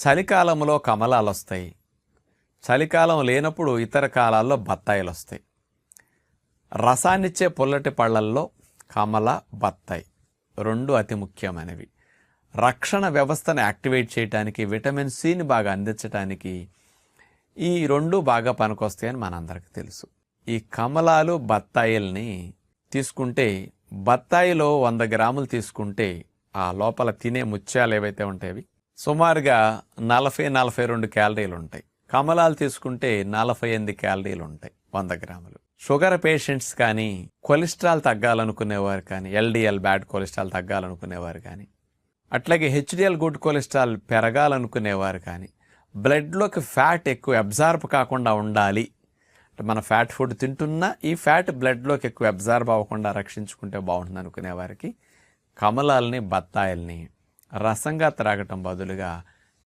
చలికాలంలో కమలాలు వస్తాయి. చలికాలం లేనప్పుడు ఇతర కాలాల్లో బత్తాయిలు వస్తాయి. రసాన్నిచ్చే పుల్లటి పళ్ళల్లో కమల, బత్తాయి రెండు అతి ముఖ్యమైనవి. రక్షణ వ్యవస్థను యాక్టివేట్ చేయడానికి, విటమిన్ సిని బాగా అందించడానికి ఈ రెండు బాగా పనికొస్తాయని మనందరికీ తెలుసు. ఈ కమలాలు, బత్తాయిల్ని తీసుకుంటే, బత్తాయిలో 100 గ్రాములు తీసుకుంటే ఆ లోపల తినే ముత్యాలు ఏవైతే ఉంటాయి సుమారుగా 40-42 క్యాలరీలు ఉంటాయి. కమలాలు తీసుకుంటే 48 క్యాలరీలు ఉంటాయి 100 గ్రాములు. షుగర్ పేషెంట్స్ కానీ, కొలెస్ట్రాల్ తగ్గాలనుకునేవారు కానీ, ఎల్డిఎల్ బ్యాడ్ కొలెస్ట్రాల్ తగ్గాలనుకునేవారు కానీ, అట్లాగే హెచ్డిఎల్ గుడ్ కొలెస్ట్రాల్ పెరగాలనుకునేవారు కానీ, బ్లడ్లోకి ఫ్యాట్ ఎక్కువ అబ్జార్బ్ కాకుండా ఉండాలి, మన ఫ్యాట్ ఫుడ్ తింటున్నా ఈ ఫ్యాట్ బ్లడ్లోకి ఎక్కువ అబ్జార్బ్ అవ్వకుండా రక్షించుకుంటే బాగుంటుంది అనుకునే వారికి కమలాలని, బత్తాయిల్ని రసంగా త్రాగటం బదులుగా